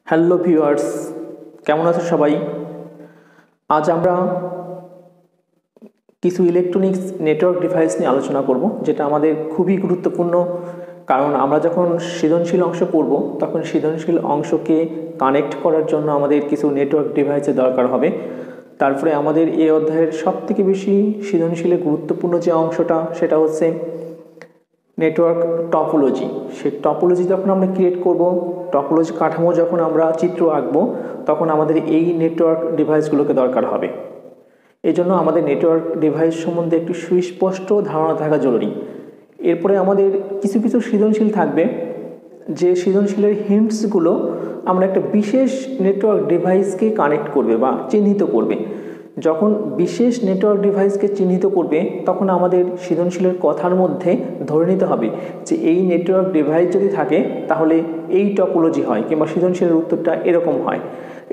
Hello viewers, কেমন আছো সবাই? আজ আমরা কিছু ইলেকট্রনিক্স নেটওয়ার্ক ডিভাইস নিয়ে আলোচনা করব, যেটা আমাদের খুবই গুরুত্বপূর্ণ। কারণ আমরা যখন সৃজনশীল অংশ পড়ব তখন সৃজনশীল অংশকে কানেক্ট করার জন্য আমাদের কিছু নেটওয়ার্ক ডিভাইসের দরকার হবে। তারপরে আমাদের এই অধ্যায়ের সবথেকে বেশি সৃজনশীলে গুরুত্বপূর্ণ যে অংশটা সেটা হচ্ছে নেটওয়ার্ক টপোলজি। সেই টপোলজি যখন আমরা ক্রিয়েট করব, টপোলজি কাঠামো যখন আমরা চিত্র আঁকবো, তখন আমাদের এই নেটওয়ার্ক ডিভাইসগুলোকে দরকার হবে। এই জন্য আমাদের নেটওয়ার্ক ডিভাইস সম্বন্ধে একটি সুস্পষ্ট ধারণা থাকা জরুরি। এরপরে আমাদের কিছু কিছু সৃজনশীল থাকবে, যে সৃজনশীলের হিন্টসগুলো আমরা একটা বিশেষ নেটওয়ার্ক ডিভাইসকে কানেক্ট করবে বা চিহ্নিত করবে। যখন বিশেষ নেটওয়ার্ক ডিভাইসকে চিহ্নিত করবে তখন আমাদের সৃজনশীলের কথার মধ্যে ধরে নিতে হবে যে এই নেটওয়ার্ক ডিভাইস যদি থাকে তাহলে এই টপোলজি হয়, কিংবা সৃজনশীলের উত্তরটা এরকম হয়।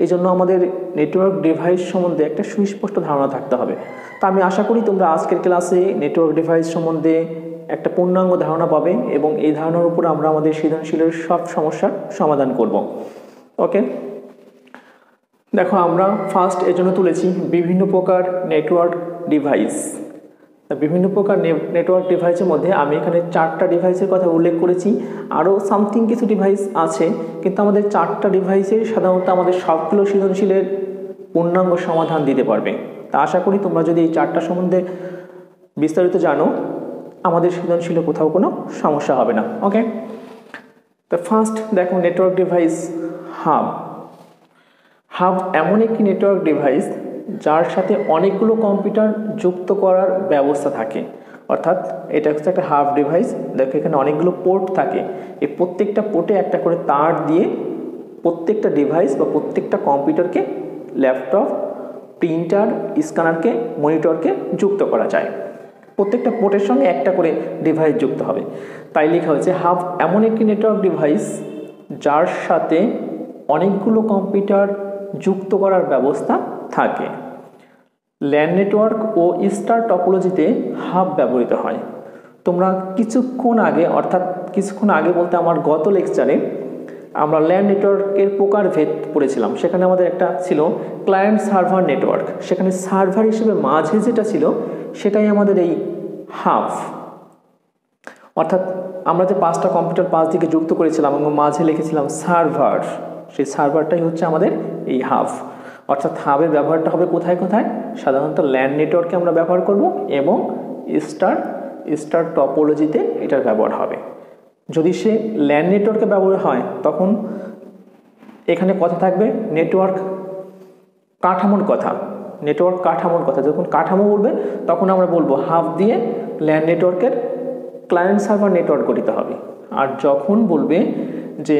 এই জন্য আমাদের নেটওয়ার্ক ডিভাইস সম্বন্ধে একটা সুস্পষ্ট ধারণা থাকতে হবে। তা আমি আশা করি তোমরা আজকের ক্লাসে নেটওয়ার্ক ডিভাইস সম্বন্ধে একটা পূর্ণাঙ্গ ধারণা পাবে এবং এই ধারণার উপর আমরা আমাদের সৃজনশীলের সব সমস্যার সমাধান করব। ওকে, দেখো আমরা ফার্স্ট এজন্য তুলেছি বিভিন্ন প্রকার নেটওয়ার্ক ডিভাইস। বিভিন্ন প্রকার নেটওয়ার্ক ডিভাইসের মধ্যে আমি এখানে 4টা ডিভাইসের কথা উল্লেখ করেছি। আরও সামথিং কিছু ডিভাইস আছে, কিন্তু আমাদের 4টা ডিভাইসে সাধারণত আমাদের সবগুলো সৃজনশীলের পূর্ণাঙ্গ সমাধান দিতে পারবে। তা আশা করি তোমরা যদি এই 4টা সম্বন্ধে বিস্তারিত জানো, আমাদের সৃজনশীলে কোথাও কোনো সমস্যা হবে না। ওকে, তো ফার্স্ট দেখো নেটওয়ার্ক ডিভাইস হাব। হাব এমন একটি নেটওয়ার্ক ডিভাইস যার সাথে অনেকগুলো কম্পিউটার যুক্ত করার ব্যবস্থা থাকে। অর্থাৎ এটা হচ্ছে একটা হাব ডিভাইস। দেখো এখানে অনেকগুলো পোর্ট থাকে, এই প্রত্যেকটা পোর্টে একটা করে তার দিয়ে প্রত্যেকটা ডিভাইস বা প্রত্যেকটা কম্পিউটারকে, ল্যাপটপ, প্রিন্টার, স্ক্যানারকে, মনিটরকে যুক্ত করা যায়। প্রত্যেকটা পোর্টের সঙ্গে একটা করে ডিভাইস যুক্ত হবে। তাই লেখা হয়েছে হাব এমন একটি নেটওয়ার্ক ডিভাইস যার সাথে অনেকগুলো কম্পিউটার যুক্ত করার ব্যবস্থা থাকে। ল্যান নেটওয়ার্ক ও স্টার টপোলজিতে হাব ব্যবহৃত হয়। তোমরা কিছুক্ষণ আগে, অর্থাৎ কিছুক্ষণ আগে বলতে আমার গত লেকচারে আমরা ল্যান নেটওয়ার্কের প্রকারভেদ পড়েছিলাম। সেখানে আমাদের একটা ছিল ক্লায়েন্ট সার্ভার নেটওয়ার্ক। সেখানে সার্ভার হিসেবে মাঝে যেটা ছিল সেটাই আমাদের এই হাব। অর্থাৎ আমরা যে 5টা কম্পিউটার 5 দিকে যুক্ত করেছিলাম এবং মাঝে লিখেছিলাম সার্ভার, সেই সার্ভারটাই হচ্ছে আমাদের এই হাব। অর্থাৎ হাবের ব্যবহারটা হবে কোথায় কোথায়? সাধারণত ল্যান নেটওয়ার্কে আমরা ব্যবহার করব এবং স্টার টপোলজিতে এটার ব্যবহার হবে। যদি সে ল্যান নেটওয়ার্কে ব্যবহার হয় তখন এখানে কথা থাকবে নেটওয়ার্ক কাঠামোর কথা। নেটওয়ার্ক কাঠামোর কথা যখন কাঠামো বলবে তখন আমরা বলবো হাব দিয়ে ল্যান নেটওয়ার্কের ক্লায়েন্ট সার্ভার নেটওয়ার্ক গঠিত হবে। আর যখন বলবে যে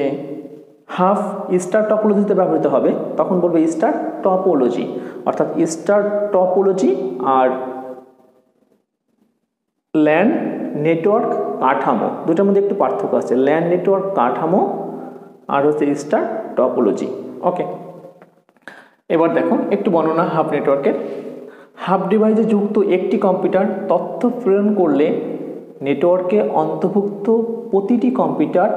হাব স্টার টপোলজিতে ব্যবহৃত হবে তখন বলবে স্টার টপোলজি। অর্থাৎ স্টার টপোলজি আর ল্যান নেটওয়ার্ক কাঠামো দুটোর মধ্যে একটু পার্থক্য আছে। ল্যান নেটওয়ার্ক কাঠামো আর হচ্ছে স্টার টপোলজি। ওকে, এবার দেখো একটু বর্ণনা হাব নেটওয়ার্কের। হাব ডিভাইসে যুক্ত একটি কম্পিউটার তথ্য প্রেরণ করলে নেটওয়ার্কে অন্তর্ভুক্ত প্রতিটি কম্পিউটার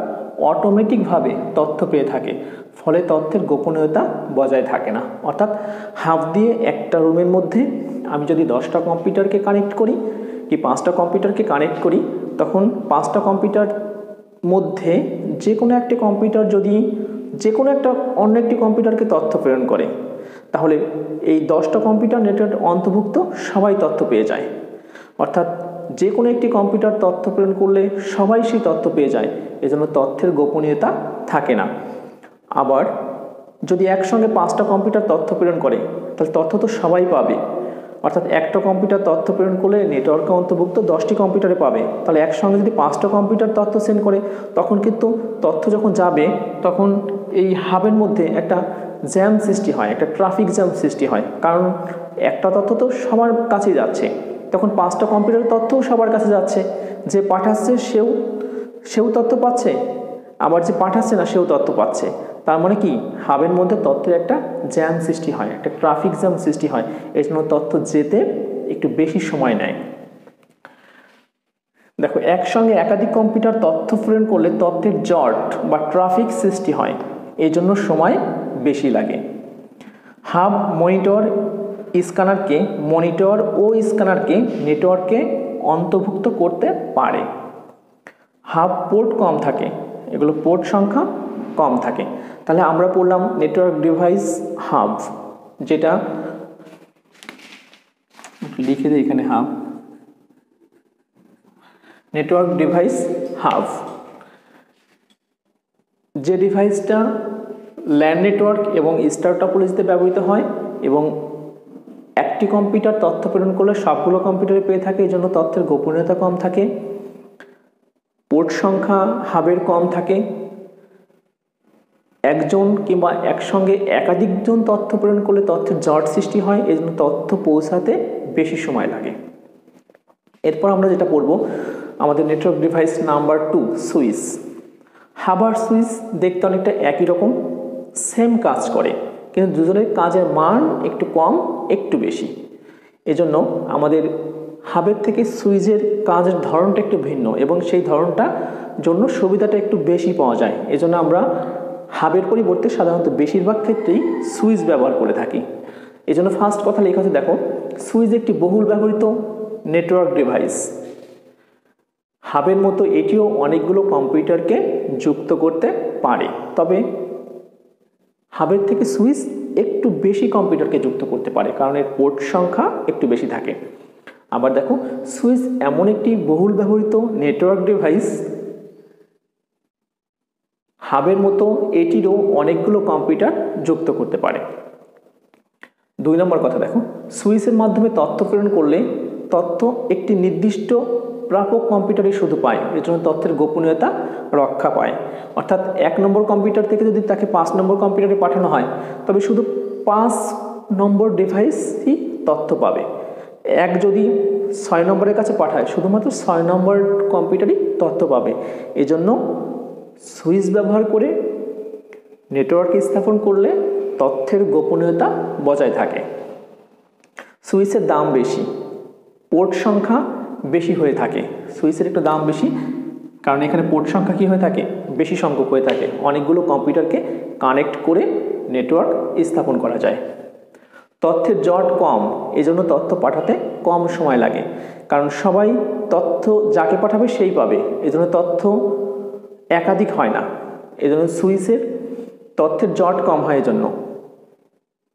অটোমেটিকভাবে তথ্য পেয়ে থাকে, ফলে তথ্যের গোপনীয়তা বজায় থাকে না। অর্থাৎ হাব দিয়ে একটা রুমের মধ্যে আমি যদি 10টা কম্পিউটারকে কানেক্ট করি কি 5টা কম্পিউটারকে কানেক্ট করি, তখন 5টা কম্পিউটার মধ্যে যে কোনো একটি কম্পিউটার যদি যে কোনো একটা অন্য একটি কম্পিউটারকে তথ্য প্রেরণ করে, তাহলে এই 10টা কম্পিউটার নেটওয়ার্ক অন্তর্ভুক্ত সবাই তথ্য পেয়ে যায়। অর্থাৎ যে কোনো একটি কম্পিউটার তথ্য প্রেরণ করলে সবাই সেই তথ্য পেয়ে যায়, এজন্য তথ্যের গোপনীয়তা থাকে না। আবার যদি একসঙ্গে 5টা কম্পিউটার তথ্য প্রেরণ করে তাহলে তথ্য তো সবাই পাবে। অর্থাৎ একটা কম্পিউটার তথ্য প্রেরণ করলে নেটওয়ার্কে অন্তর্ভুক্ত 10টি কম্পিউটারে পাবে। তাহলে একসঙ্গে যদি 5টা কম্পিউটার তথ্য সেন্ড করে তখন কিন্তু তথ্য যখন যাবে তখন এই হাবের মধ্যে একটা জ্যাম সৃষ্টি হয়, একটা ট্রাফিক জ্যাম সৃষ্টি হয়। কারণ একটা তথ্য তো সবার কাছেই যাচ্ছে, তখন 5টা কম্পিউটারের তথ্যও সবার কাছে যাচ্ছে। যে পাঠাচ্ছে সেও তথ্য পাচ্ছে, আবার যে পাঠাচ্ছে না সেও তথ্য পাচ্ছে। তার মানে কি হাবের মধ্যে তথ্যের একটা জ্যাম সৃষ্টি হয়, একটা ট্রাফিক জ্যাম সৃষ্টি হয়। এই জন্য তথ্য যেতে একটু বেশি সময় নেয়। দেখো একসঙ্গে একাধিক কম্পিউটার তথ্য প্রেরণ করলে তথ্যের জট বা ট্রাফিক সৃষ্টি হয়। এই জন্য সময় বেশি লাগে। হাব মনিটর স্ক্যানারকে স্ক্যানারকে নেটওয়ার্কে অন্তর্ভুক্ত করতে পারে। হাব পোর্ট কম থাকে, এগুলো পোর্ট সংখ্যা কম থাকে। তাহলে আমরা পড়লাম নেটওয়ার্ক ডিভাইস হাব, যেটা লিখে দিই এখানে হাব, নেটওয়ার্ক ডিভাইস হাব। যে ডিভাইসটা ল্যান নেটওয়ার্ক এবং স্টার টপোলজিতে ব্যবহৃত হয় এবং একটি কম্পিউটার তথ্য প্রেরণ করলে সবগুলো কম্পিউটারে পেয়ে থাকে, এই জন্য তথ্যের গোপনীয়তা কম থাকে, পোর্ট সংখ্যা হাবের কম থাকে, একজন কিংবা একসঙ্গে একাধিকজন তথ্য প্রেরণ করলে তথ্যের জট সৃষ্টি হয়, এই জন্য তথ্য পৌঁছাতে বেশি সময় লাগে। এরপর আমরা যেটা পড়ব আমাদের network device number 2, switch. Hub আর সুইচ দেখতে অনেকটা একই রকম, সেম কাজ করে, কিন্তু দুজনের কাজের মান একটু কম একটু বেশি। এজন্য আমাদের হাবের থেকে সুইচের কাজের ধরনটা একটু ভিন্ন এবং সেই ধরনটা জন্য সুবিধাটা একটু বেশি পাওয়া যায়। এজন্য আমরা হাবের পরিবর্তে সাধারণত বেশিরভাগ ক্ষেত্রেই সুইচ ব্যবহার করে থাকি। এজন্য ফার্স্ট কথা লেখা আছে, দেখো সুইচ একটি বহুল ব্যবহৃত নেটওয়ার্ক ডিভাইস। হাবের মতো এটিও অনেকগুলো কম্পিউটারকে যুক্ত করতে পারে, তবে হাবের থেকে সুইচ একটু বেশি কম্পিউটারকে যুক্ত করতে পারে, কারণ এর পোর্ট সংখ্যা একটু বেশি থাকে। আবার দেখো সুইচ এমন একটি বহুল ব্যবহৃত নেটওয়ার্ক ডিভাইস, হাবের মতো এটিরও অনেকগুলো কম্পিউটার যুক্ত করতে পারে। 2 নম্বর কথা দেখো, সুইচের মাধ্যমে তথ্য প্রেরণ করলে তথ্য একটি নির্দিষ্ট প্রাপক কম্পিউটারে শুধু পায়, এর জন্য তথ্যের গোপনীয়তা রক্ষা পায়। অর্থাৎ 1 নম্বর কম্পিউটার থেকে যদি তাকে 5 নম্বর কম্পিউটারে পাঠানো হয়, তবে শুধু 5 নম্বর ডিভাইসই তথ্য পাবে। এক যদি 6 নম্বরের কাছে পাঠায়, শুধুমাত্র 6 নম্বর কম্পিউটারই তথ্য পাবে। এজন্য সুইচ ব্যবহার করে নেটওয়ার্ক স্থাপন করলে তথ্যের গোপনীয়তা বজায় থাকে। সুইচের দাম বেশি, পোর্ট সংখ্যা বেশি হয়ে থাকে। সুইচের একটু দাম বেশি, কারণ এখানে পোর্ট সংখ্যা কি হয়ে থাকে, বেশি সংখ্যক হয়ে থাকে, অনেকগুলো কম্পিউটারকে কানেক্ট করে নেটওয়ার্ক স্থাপন করা যায়। তথ্যের জট কম, এজন্য তথ্য পাঠাতে কম সময় লাগে, কারণ সবাই তথ্য যাকে পাঠাবে সেই পাবে, এজন্য তথ্য একাধিক হয় না। এজন্য সুইচের তথ্যের জট কম হয়,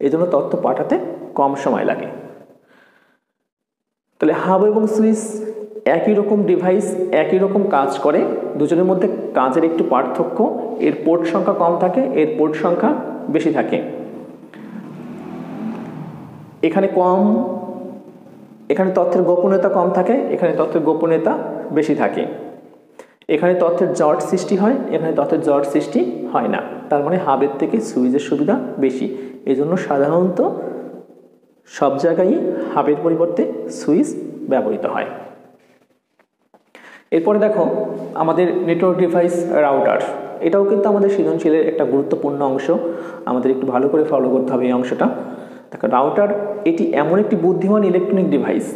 এজন্য তথ্য পাঠাতে কম সময় লাগে। তাহলে হাব এবং সুইচ একই রকম ডিভাইস, একই রকম কাজ করে, দুজনের মধ্যে কাজের একটু পার্থক্য, এর পোর্ট সংখ্যা কম থাকে, এর পোর্ট সংখ্যা বেশি থাকে। এখানে তথ্যের গোপনীয়তা কম থাকে, এখানে তথ্যের গোপনীয়তা বেশি থাকে। এখানে তথ্যের জট সৃষ্টি হয়, এখানে তথ্যের জট সৃষ্টি হয় না। তার মানে হাবের থেকে সুইচের সুবিধা বেশি, এজন্য সাধারণত সব জায়গায় হাবের পরিবর্তে সুইচ ব্যবহৃত হয়। এরপরে দেখো আমাদের নেটওয়ার্ক ডিভাইস রাউটার, এটাও কিন্তু আমাদের সৃজনশীলের একটা গুরুত্বপূর্ণ অংশ, আমাদের একটু ভালো করে ফলো করতে হবে এই অংশটা। দেখো রাউটার এটি এমন একটি বুদ্ধিমান ইলেকট্রনিক ডিভাইস,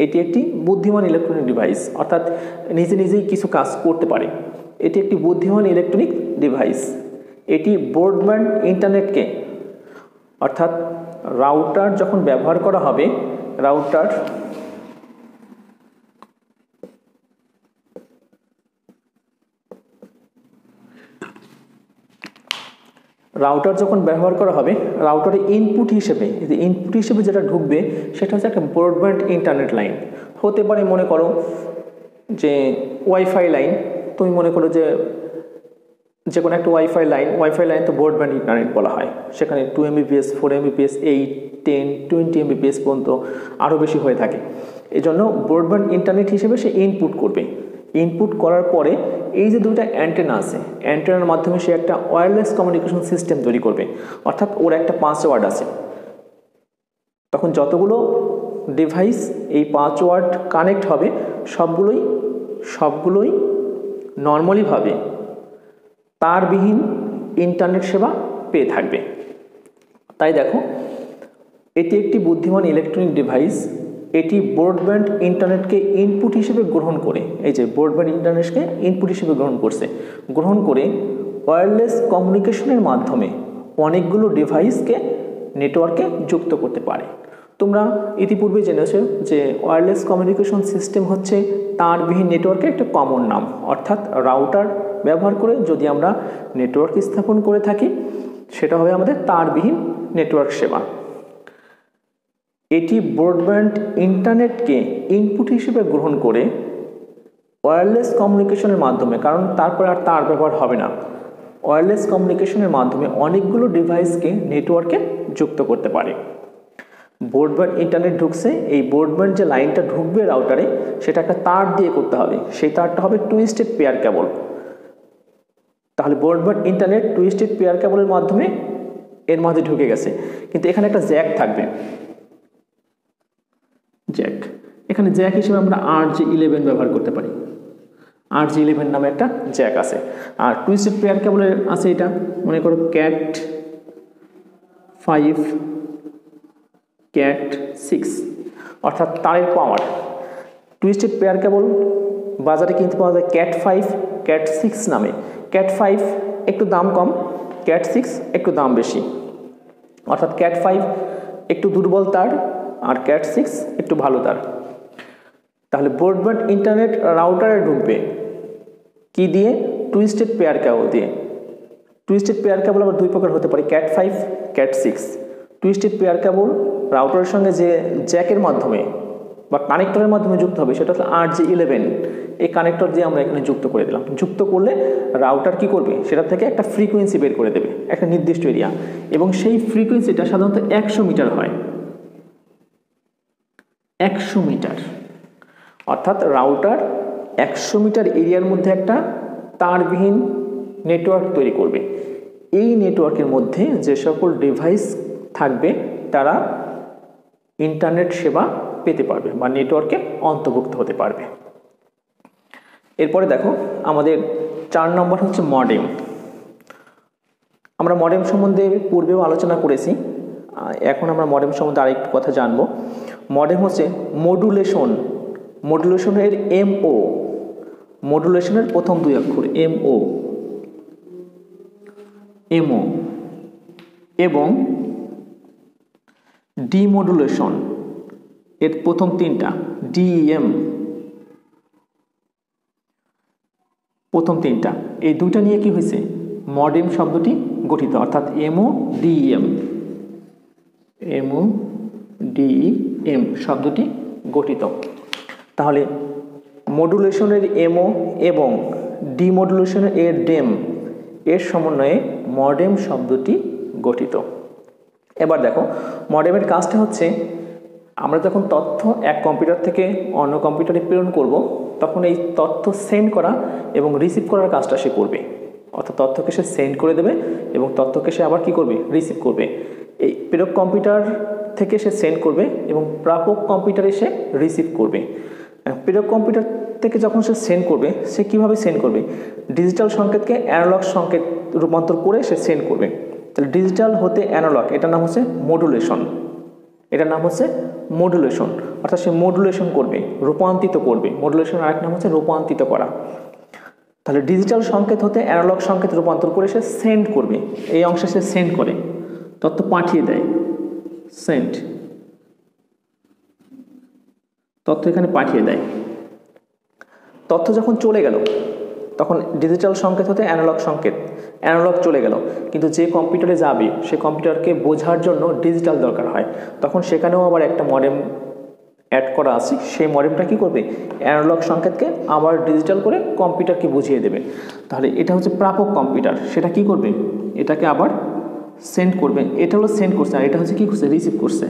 এটি একটি বুদ্ধিমান ইলেকট্রনিক ডিভাইস, অর্থাৎ নিজেই কিছু কাজ করতে পারে। এটি একটি বুদ্ধিমান ইলেকট্রনিক ডিভাইস। এটি ব্রডব্যান্ড ইন্টারনেটকে, অর্থাৎ রাউটার যখন ব্যবহার করা হবে, রাউটার যখন ব্যবহার করা হবে, রাউটারের ইনপুট হিসেবে যেটা ঢুকবে সেটা হচ্ছে একটা ব্রডব্যান্ড ইন্টারনেট লাইন। হতে পারে মনে করো যে ওয়াইফাই লাইন, তুমি মনে করো যে কোনো একটা ওয়াইফাই লাইন তো ব্রডব্যান্ড ইন্টারনেট বলা হয়। সেখানে 2 Mbps, 4 Mbps, 8, 10, 20 Mbps পর্যন্ত আরও বেশি হয়ে থাকে। এই জন্য ব্রডব্যান্ড ইন্টারনেট হিসেবে সে ইনপুট করবে। ইনপুট করার পরে এই যে দুটো অ্যান্টেনা আছে, অ্যান্টেনার মাধ্যমে সে একটা ওয়্যারলেস কমিউনিকেশন সিস্টেম তৈরি করবে, অর্থাৎ ওর একটা পাসওয়ার্ড আছে। তখন যতগুলো ডিভাইস এই পাসওয়ার্ড কানেক্ট হবে, সবগুলোই নর্মালিভাবে তারবিহীন ইন্টারনেট সেবা পেয়ে থাকবে। তাই দেখো এটি একটি বুদ্ধিমান ইলেকট্রনিক ডিভাইস, এটি ব্রডব্যান্ড ইন্টারনেটকে ইনপুট হিসেবে গ্রহণ করে, এই যে ব্রডব্যান্ড ইন্টারনেটকে ইনপুট হিসেবে গ্রহণ করে ওয়্যারলেস কমিউনিকেশনের মাধ্যমে অনেকগুলো ডিভাইসকে নেটওয়ার্কে যুক্ত করতে পারে। তোমরা ইতিপূর্বে জেনেছো যে ওয়্যারলেস কমিউনিকেশন সিস্টেম হচ্ছে তারবিহীন নেটওয়ার্কের একটা কমন নাম, অর্থাৎ রাউটার ব্যবহার করে যদি আমরা নেটওয়ার্ক স্থাপন করে থাকি সেটা হবে আমাদের তারবিহীন নেটওয়ার্ক সেবা। এটি ব্রডব্যান্ড ইন্টারনেটকে ইনপুট হিসেবে গ্রহণ করে ওয়্যারলেস কমিউনিকেশনের মাধ্যমে, কারণ তারপরে আর তার ব্যবহার হবে না, ওয়্যারলেস কমিউনিকেশনের মাধ্যমে অনেকগুলো ডিভাইসকে নেটওয়ার্কে যুক্ত করতে পারে। ব্রডব্যান্ড ইন্টারনেট ঢুকছে, এই ব্রডব্যান্ড যে লাইনটা ঢুকবে রাউটারে সেটা একটা তার দিয়ে করতে হবে, সেই তারটা হবে টুইস্টেড পেয়ার কেবল। তাহলে ব্রডব্যান্ড ইন্টারনেট টুইস্টেড পেয়ার কেবলের মাধ্যমে এর মাঝে ঢুকে গেছে, কিন্তু এখানে একটা জ্যাক থাকবে, জ্যাক। এখানে জ্যাক হিসেবে আমরা RJ11 ব্যবহার করতে পারি, RJ11 নামে একটা জ্যাক আছে। আর টুইস্টেড পেয়ার কেবলের আছে এটা, মনে করো CAT 5 CAT 6, অর্থাৎ তারের পাওয়ার। টুইস্টেড পেয়ার কেবল বাজারে কিনতে পাওয়া যায় CAT 5 CAT 6 নামে। CAT 5 একটু দাম কম, CAT 6 একটু দাম বেশি, অর্থাৎ CAT 5 একটু দুর্বল তার আর CAT 6 একটু ভালো তার। তাহলে ব্রডব্যান্ড ইন্টারনেট রাউটারে ঢুকবে কি দিয়ে? টুইস্টেড পেয়ার কেবল দিয়ে। টুইস্টেড পেয়ার কেবল আবার দুই প্রকার হতে পারে, CAT 5 CAT 6। Twisted pair cable রাউটারের সঙ্গে যে জ্যাকের মাধ্যমে বা কানেক্টরের মাধ্যমে যুক্ত হবে সেটা হচ্ছে RJ11। এই কানেক্টর দিয়ে আমরা এখানে যুক্ত করে দিলাম। যুক্ত করলে রাউটার কি করবে? সেটা থেকে একটা ফ্রিকোয়েন্সি বের করে দেবে, একটা নির্দিষ্ট এরিয়া, এবং সেই ফ্রিকোয়েন্সিটা সাধারণত 100 মিটার হয়। 100 মিটার, অর্থাৎ রাউটার 100 মিটার এরিয়ার মধ্যে একটা তারবিহীন নেটওয়ার্ক তৈরি করবে। এই নেটওয়ার্কের মধ্যে যে সকল ডিভাইস থাকবে তারা ইন্টারনেট সেবা পেতে পারবে বা নেটওয়ার্কে অন্তর্ভুক্ত হতে পারবে। এরপরে দেখো আমাদের 4 নম্বর হচ্ছে মডেম। আমরা মডেম সম্বন্ধে পূর্বেও আলোচনা করেছি, এখন আমরা মডেম সম্বন্ধে আরেকটু কথা জানব। মডেম হচ্ছে মডুলেশন, মডুলেশনের MO, মডুলেশনের প্রথম দুই অক্ষর MO এবং ডিমডুলেশন এর প্রথম তিনটা DEM, প্রথম তিনটা, এই দুইটা নিয়ে কি হয়েছে? মডেম শব্দটি গঠিত, অর্থাৎ MODEM শব্দটি গঠিত। তাহলে মডুলেশনের MO এবং ডিমডুলেশনের DEM এর সমন্বয়ে মডেম শব্দটি গঠিত। এবার দেখো মডেমের কাজটা হচ্ছে আমরা যখন তথ্য এক কম্পিউটার থেকে অন্য কম্পিউটারে প্রেরণ করব তখন এই তথ্য সেন্ড করা এবং রিসিভ করার কাজটা সে করবে, অর্থাৎ তথ্যকে সে সেন্ড করে দেবে এবং তথ্যকে সে আবার কি করবে? রিসিভ করবে। এই প্রেরক কম্পিউটার থেকে সে সেন্ড করবে এবং প্রাপক কম্পিউটারে সে রিসিভ করবে। প্রেরক কম্পিউটার থেকে যখন সে সেন্ড করবে সে কিভাবে সেন্ড করবে? ডিজিটাল সংকেতকে অ্যানালগ সংকেত রূপান্তর করে সে সেন্ড করবে। তাহলে ডিজিটাল হতে অ্যানালগ, এটার নাম হচ্ছে মডুলেশন, এটার নাম হচ্ছে মডুলেশন, অর্থাৎ সে মডুলেশন করবে, রূপান্তরিত করবে। মডুলেশন আরেক নাম হচ্ছে রূপান্তরিত করা। তাহলে ডিজিটাল সংকেত হতে অ্যানালগ সংকেত রূপান্তর করে সে সেন্ড করবে, এই অংশে সে সেন্ড করে, তথ্য পাঠিয়ে দেয়, সেন্ড, তথ্য এখানে পাঠিয়ে দেয়। তথ্য যখন চলে গেল তখন ডিজিটাল সংকেত হতে অ্যানালগ সংকেত, অ্যানালগ চলে গেল, কিন্তু যে কম্পিউটারে যাবে সে কম্পিউটারকে বোঝার জন্য ডিজিটাল দরকার হয়, তখন সেখানেও আবার একটা মডেম অ্যাড করা আছে। সেই মডেমটা কি করবে? অ্যানালগ সংকেতকে আবার ডিজিটাল করে কম্পিউটারকে বুঝিয়ে দেবে। তাহলে এটা হচ্ছে প্রাপক কম্পিউটার, সেটা কি করবে? এটাকে আবার সেন্ড করবে। এটা হলো সেন্ড করছে, আর এটা হচ্ছে কি করছে? রিসিভ করছে।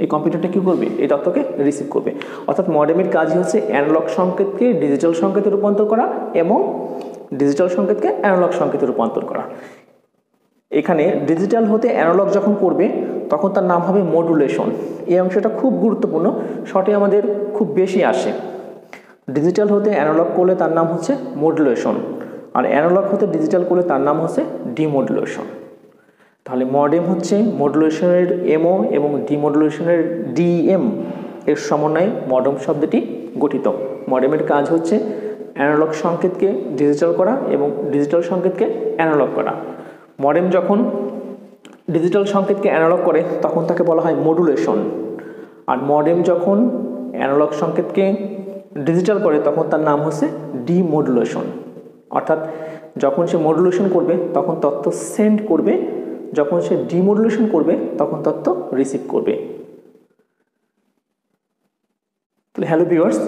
এই কম্পিউটারটা কি করবে? এই তথ্যকে রিসিভ করবে। অর্থাৎ মডেমের কাজই হচ্ছে অ্যানালগ সংকেতকে ডিজিটাল সংকেতে রূপান্তর করা এবং ডিজিটাল সংকেতকে অ্যানালগ সংকেতে রূপান্তর করা। এখানে ডিজিটাল হতে অ্যানালগ যখন করবে তখন তার নাম হবে মডুলেশন। এই অংশটা খুব গুরুত্বপূর্ণ, শর্টে আমাদের খুব বেশি আসে। ডিজিটাল হতে অ্যানালগ করলে তার নাম হচ্ছে মডুলেশন, আর অ্যানালগ হতে ডিজিটাল করলে তার নাম হচ্ছে ডিমডুলেশন। তাহলে মডেম হচ্ছে মডুলেশনের MO এবং ডিমডুলেশনের DEM এর সমন্বয়ে মডেম শব্দটি গঠিত। মডেমের কাজ হচ্ছে অ্যানালগ সংকেতকে ডিজিটাল করা এবং ডিজিটাল সংকেতকে অ্যানালগ করা। মডেম যখন ডিজিটাল সংকেতকে অ্যানালগ করে তখন তাকে বলা হয় মডুলেশন, আর মডেম যখন অ্যানালগ সংকেতকে ডিজিটাল করে তখন তার নাম হচ্ছে ডিমডুলেশন। অর্থাৎ যখন সে মডুলেশন করবে তখন তথ্য সেন্ড করবে, যখন সে ডিমডুলেশন করবে তখন তথ্য রিসিভ করবে। তাহলে হ্যালো ভিউয়ার্স,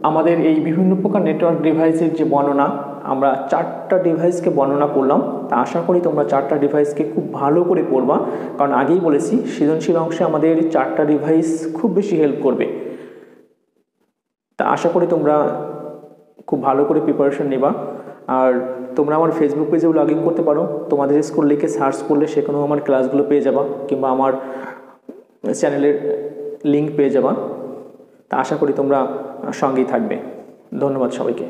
আমাদের এই বিভিন্ন প্রকার নেটওয়ার্ক ডিভাইসের যে বর্ণনা, আমরা 4টা ডিভাইসকে বর্ণনা করলাম। তা আশা করি তোমরা 4টা ডিভাইসকে খুব ভালো করে পড়বা, কারণ আগেই বলেছি সৃজনশীল অংশে আমাদের 4টা ডিভাইস খুব বেশি হেল্প করবে। তা আশা করি তোমরা খুব ভালো করে প্রিপারেশন নেবা। আর তোমরা আমার ফেসবুক পেজেও লগ ইন করতে পারো, তোমাদের স্কুল লিখে সার্চ করলে সেখানেও আমার ক্লাসগুলো পেয়ে যাবা, কিংবা আমার চ্যানেলের লিঙ্ক পেয়ে যাবা। তা আশা করি তোমরা সঙ্গেই থাকবে। ধন্যবাদ সবাইকে।